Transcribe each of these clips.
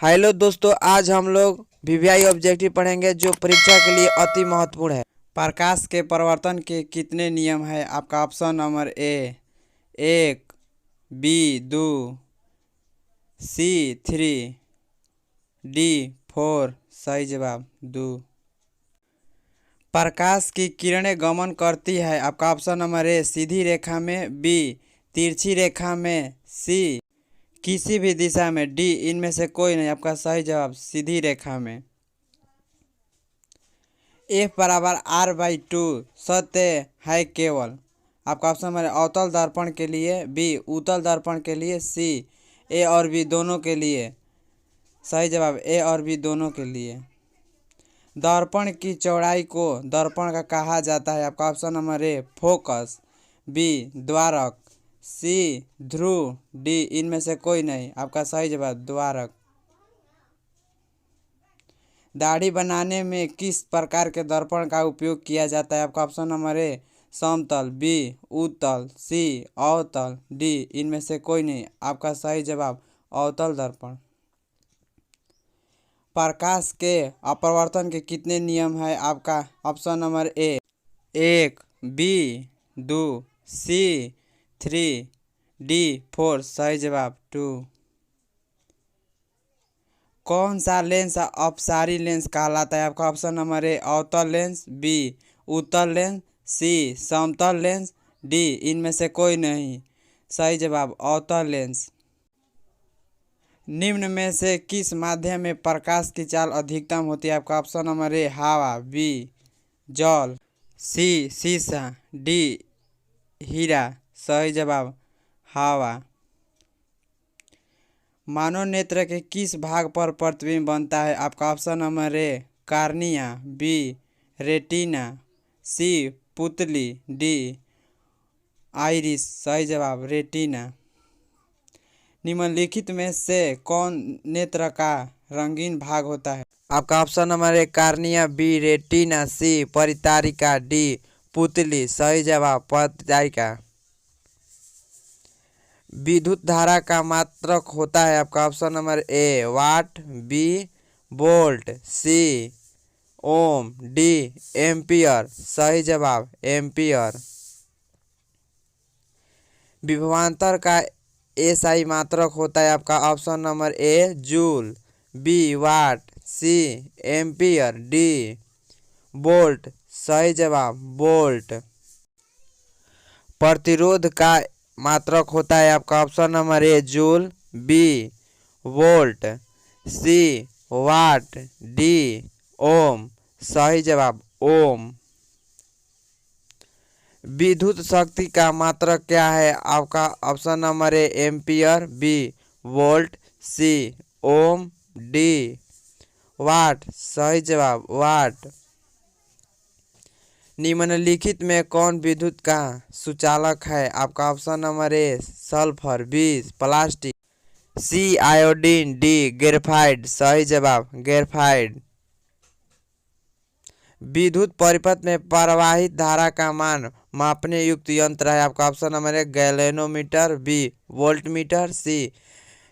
Hello दोस्तों, आज हम लोग वीवीआई ऑब्जेक्टिव पढ़ेंगे जो परीक्षा के लिए अति महत्वपूर्ण है। प्रकाश के परावर्तन के कितने नियम है? आपका option number A 1, B 2, C 3, D 4। सही जवाब 2। प्रकाश की किरणें गमन करती है। आपका ऑप्शन नंबर ए सीधी रेखा में, बी तिरछी रेखा में, सी किसी भी दिशा में, डी इनमें से कोई नहीं। आपका सही जवाब सीधी रेखा में। F=R/2 सत्य है केवल। आपका ऑप्शन नंबर अवतल दर्पण के लिए, बी उत्तल दर्पण के लिए, सी ए और बी दोनों के लिए। सही जवाब ए और बी दोनों के लिए। दर्पण की चौड़ाई को दर्पण का कहा जाता है। आपका option number A focus, B द्वारक, सी ध्रुव, डी इनमें से कोई नहीं। आपका सही जवाब द्वारक। दाढ़ी बनाने में किस प्रकार के दर्पण का उपयोग किया जाता है? आपका ऑप्शन नंबर ए समतल, बी उत्तल, सी अवतल, डी इनमें से कोई नहीं। आपका सही जवाब अवतल दर्पण। प्रकाश के अपवर्तन के कितने नियम है? आपका option number A 1, B 2, C 3, D 4। सही जवाब 2। कौन सा लेंस अपसारी लेंस कहलाता है? आपका ऑप्शन नंबर ए अवतल लेंस, बी उत्तल लेंस, सी समतल लेंस, डी इनमें से कोई नहीं। सही जवाब अवतल लेंस। निम्न में से किस माध्यम में प्रकाश की चाल अधिकतम होती है? आपका ऑप्शन नंबर ए हवा, बी जल, सी शीशा, डी हीरा। सही जवाब हवा। मानव नेत्र के किस भाग पर प्रतिबिंब बनता है? आपका option number A cornea, B retina, C पुतली, डी आइरिस। सही जवाब रेटिना। निम्नलिखित में से कौन नेत्र का रंगीन भाग होता है? आपका option number A cornea, B retina, C परितारिका, डी पुतली। सही जवाब परितारिका। विद्युत धारा का मात्रक होता है। आपका option number A watt, B volt, C ohm, D ampere. सही जवाब एम्पियर। विभवांतर का एसआई मात्रक होता है। आपका option number A joule, B watt, C ampere, D volt. सही जवाब वोल्ट। प्रतिरोध का मात्रक होता है। आपका option number A joule, B volt, C watt, D ohm. सही जवाब ओम। विद्युत शक्ति का मात्रक क्या है? आपका option number A ampere, B volt, C ohm, D watt. सही जवाब वाट। निम्नलिखित में कौन विद्युत का सुचालक है? आपका option number A sulphur, B plastic, C iodine, D graphite. सही जवाब ग्रेफाइट। विद्युत परिपथ में प्रवाहित धारा का मान मापने युक्त यंत्र है। आपका option number A galvanometer, B voltmeter, C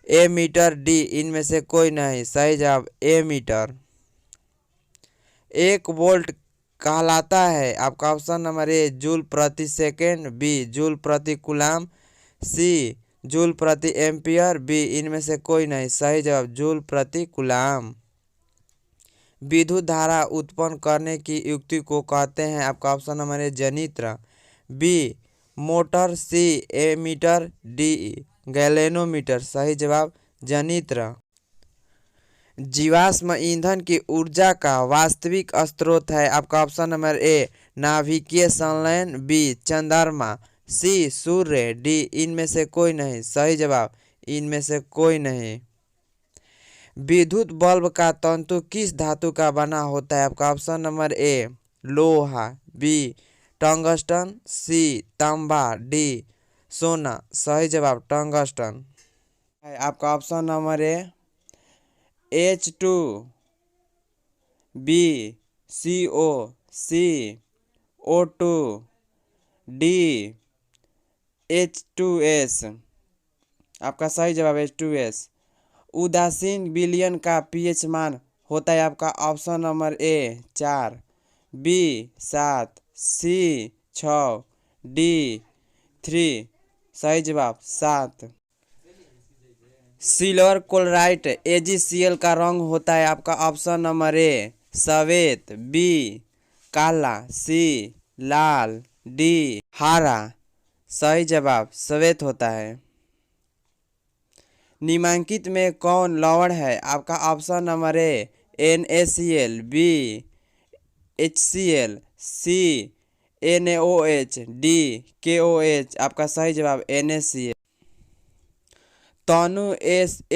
ammeter, D इनमें से कोई नहीं। सही जवाब एमीटर। 1 वोल्ट कहलाता है? आपका ऑप्शन नंबर ए जूल प्रति सेकेंड, बी जूल प्रति कूलाम, सी जूल प्रति एम्पियर, बी इनमें से कोई नहीं। सही जवाब जूल प्रति कूलाम। विद्युत धारा उत्पन्न करने की युक्ति को कहते हैं? आपका ऑप्शन नंबर ए जनित्र, B motor, C ammeter, D galvanometer. सही जवाब जनित्र। जीवाश्म ईंधन की ऊर्जा का वास्तविक स्रोत है? आपका ऑप्शन नंबर ए नाभिकीय संलयन, बी चंद्रमा, सी सूर्य, डी इनमें से कोई नहीं। सही जवाब इनमें से कोई नहीं। विद्युत बल्ब का तंतु किस धातु का बना होता है? आपका ऑप्शन नंबर ए लोहा, बी टंगस्टन, सी तांबा, डी सोना। सही जवाब टंगस्टन। आपका option number A H2, B CO, C O2, D H2S। आपका सही जवाब H2S। उदासीन विलयन का पीएच मान होता है आपका option number A 4, B 7, C 6, D 3। सही जवाब 7। सिल्वर क्लोराइट AgCl का रंग होता है आपका ऑप्शन नंबर ए सफेद, बी काला, सी लाल, डी हरा। सही जवाब सफेद होता है। निम्नलिखित में कौन लवण है आपका option number A NaCl, B HCl, C NaOH, D KOH। आपका सही जवाब NaCl। तनु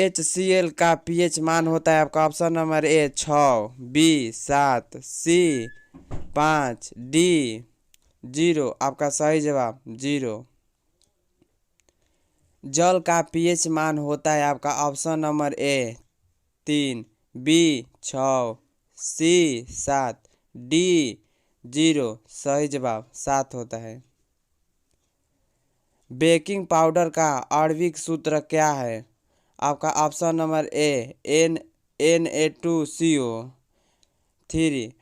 HCl का पीएच मान होता है आपका option number A 6, B 7, C 5, D 0। आपका सही जवाब 0। जल का पीएच मान होता है आपका option number A 3, B 6, C 7, D 0। सही जवाब 7 होता है। बेकिंग पाउडर का आणविक सूत्र क्या है आपका option number A Na2CO3,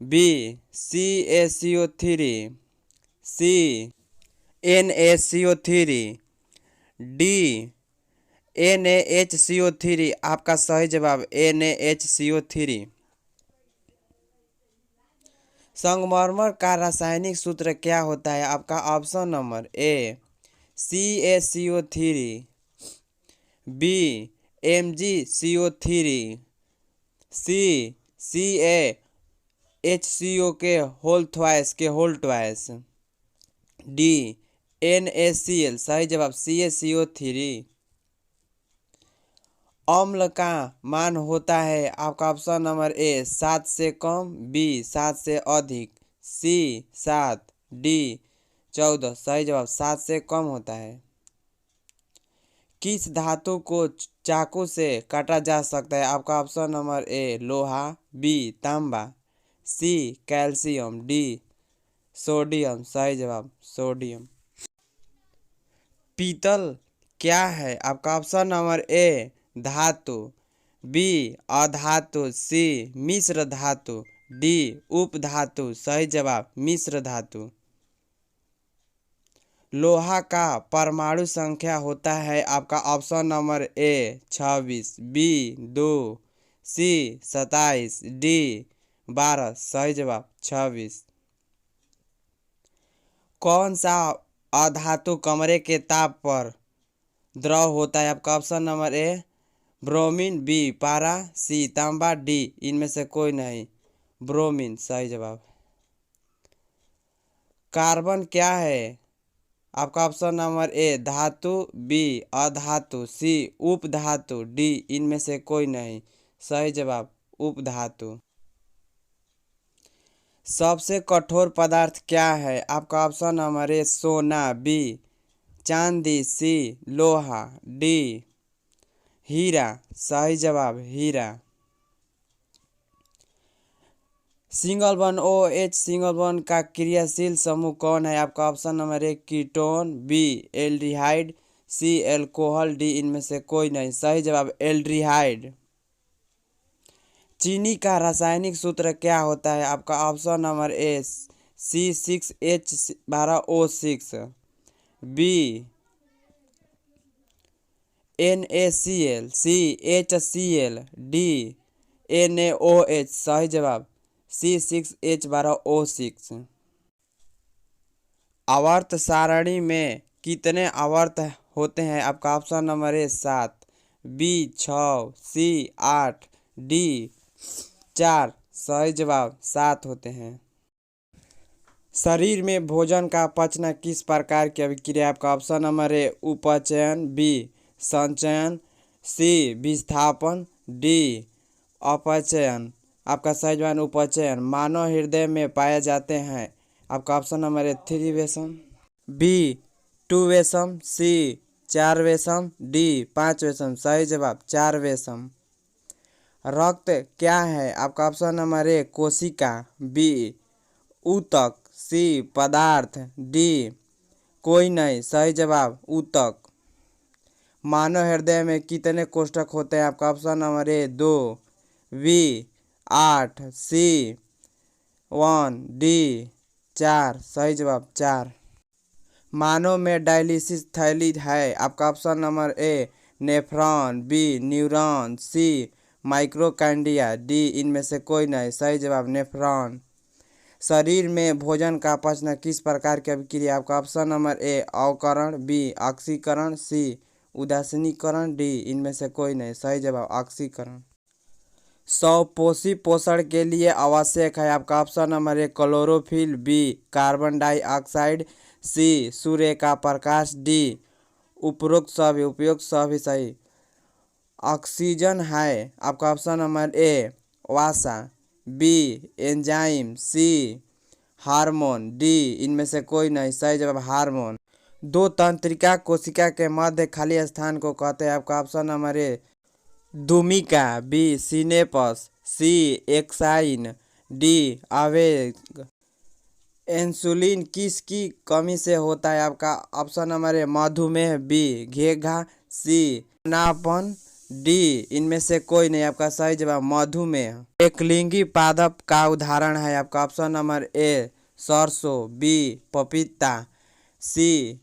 B CaCO3, C NaCO3, D NaHCO3। आपका सही जवाब NaHCO3। संगमरमर का रासायनिक सूत्र क्या होता है आपका option number A CaCO3, B MgCO3, C CaHCO के होल ट्वाइस, डी NaCl। सही जवाब CaCO3। अम्ल का मान होता है आपका ऑप्शन नंबर ए 7 से कम, बी 7 से अधिक, सी 7, डी 14। सही जवाब 7 से कम होता है। किस धातु को चाकू से काटा जा सकता है आपका ऑप्शन नंबर ए लोहा, बी तांबा, सी कैल्शियम, डी सोडियम। सही जवाब सोडियम। पीतल क्या है आपका ऑप्शन नंबर ए धातु, बी अधातु, सी मिश्र धातु, डी उपधातु। सही जवाब मिश्र धातु। लोहा का परमाणु संख्या होता है आपका option number A 26, B 2, C 27, D 12। सही जवाब 26। कौन सा अधातु कमरे के ताप पर द्रव होता है आपका ऑप्शन नंबर ए ब्रोमीन, बी पारा, सी तांबा, डी इनमें से कोई नहीं ब्रोमीन। सही जवाब। कार्बन क्या है आपका ऑप्शन नंबर ए धातु, बी अधातु, सी उपधातु, डी इनमें से कोई नहीं। सही जवाब उपधातु। सबसे कठोर पदार्थ क्या है आपका ऑप्शन नंबर ए सोना, बी चांदी, सी लोहा, डी हीरा। सही जवाब हीरा। Single bond OH single bond का क्रियाशील समूह कौन है आपका option number A ketone, B aldehyde, C alcohol, D इनमें से कोई नहीं। सही जवाब एल्डिहाइड। चीनी का रासायनिक सूत्र क्या होता है आपका option number A C6H12O6, B NaCl, C HCl, D NaOH। सही जवाब C6H12O6। आवर्त सारणी में कितने आवर्त होते हैं आपका option number A 7, B 6, C 8, D 4। सही जवाब 7 होते हैं। शरीर में भोजन का पचना किस प्रकार की अभिक्रिया आपका ऑप्शन नंबर ए उपचयन, बी संचयन, सी विस्थापन, डी अपचयन। आपका सही जवाब उपचयन। मानव हृदय में पाए जाते हैं आपका ऑप्शन नंबर ए 3 वेसम, बी 2 वेसम, सी 4 वेसम, डी 5 वेसम। सही जवाब 4 वेसम। रक्त क्या है आपका ऑप्शन नंबर ए कोशिका, बी ऊतक, सी पदार्थ, डी कोई नहीं। सही जवाब ऊतक। मानव हृदय में कितने कोष्ठक होते हैं? आपका option number A 2, B 8, C 1, D 4। सही जवाब 4। मानव में डायलिसिस थैली है? आपका option number A nephron, B neuron, C माइक्रोकांडिया, डी इनमें से कोई नहीं। सही जवाब नेफ्रॉन। शरीर में भोजन का पचना किस प्रकार की अभिक्रिया? आपका ऑप्शन नंबर ए अवकरण, बी ऑक्सीकरण, सी उदासीनीकरण, डी इनमें से कोई नहीं। सही जवाब ऑक्सीकरण। स्वपोषी पोषण के लिए आवश्यक है? आपका option number A chlorophyll, B carbon dioxide, C सूर्य का प्रकाश, डी उपरोक्त सभी। उपयुक्त सभी सही। ऑक्सीजन है? आपका ऑप्शन नंबर ए वसा, बी एंजाइम, सी हार्मोन, डी इनमें से कोई नहीं। सही जवाब हार्मोन। दो तंत्रिका कोशिका के मध्य खाली स्थान को कहते हैं? आपका ऑप्शन नंबर ए दूमिका, बी सिनेपस, सी एक्साइन, डी आवेग। इंसुलिन किसकी कमी से होता है? आपका ऑप्शन नंबर ए मधुमेह, बी घेघा, सी नापन, डी इनमें से कोई नहीं। आपका सही जवाब मधुमेह। एक लिंगी पादप का उदाहरण है? आपका ऑप्शन नंबर ए सरसों, बी पपीता, सी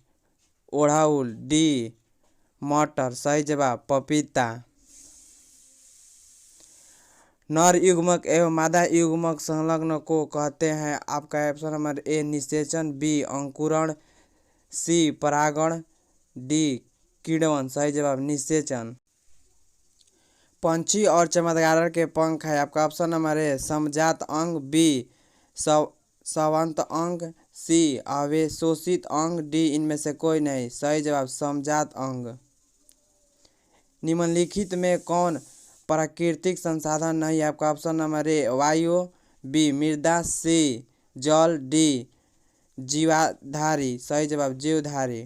ओड़ाउल, डी मटर। सही जवाब पपीता। नर युग्मक एवं मादा युग्मक संलग्न को कहते हैं? आपका ऑप्शन नंबर ए निषेचन, बी अंकुरण, सी परागण, डी किण्वन। सही जवाब निषेचन। पंछी और चमगादड़ के पंख है? आपका ऑप्शन नंबर ए समजात अंग, बी स्रवंत अंग, सी अवशोषित अंग, डी इनमें से कोई नहीं। सही जवाब समजात अंग। निम्नलिखित में कौन प्राकृतिक संसाधन नहीं है? आपका ऑप्शन नंबर ए वायु, बी मृदा, सी जल, डी जीवाधारी। सही जवाब जीवधारी।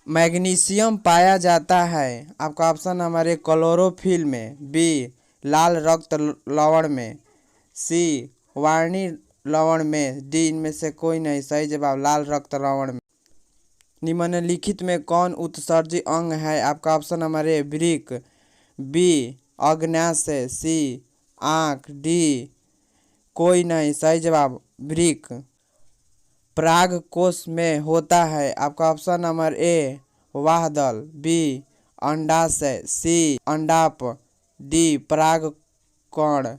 मैग्नीशियम पाया जाता है? आपका ऑप्शन नंबर ए क्लोरोफिल में, बी लाल रक्त लवण में, सी वार्णी लवण में, डी इनमें से कोई नहीं। सही जवाब लाल रक्त लवण में। निम्नलिखित में कौन उत्सर्जी अंग है? आपका ऑप्शन नंबर ए वृक्क, बी अग्न्याशय, सी आँख, डी कोई नहीं। सही जवाब वृक्क। पराग कोश में होता है? आपका ऑप्शन नंबर ए वाहदल, बी अंडाशय, सी अंडाप, डी परागकण।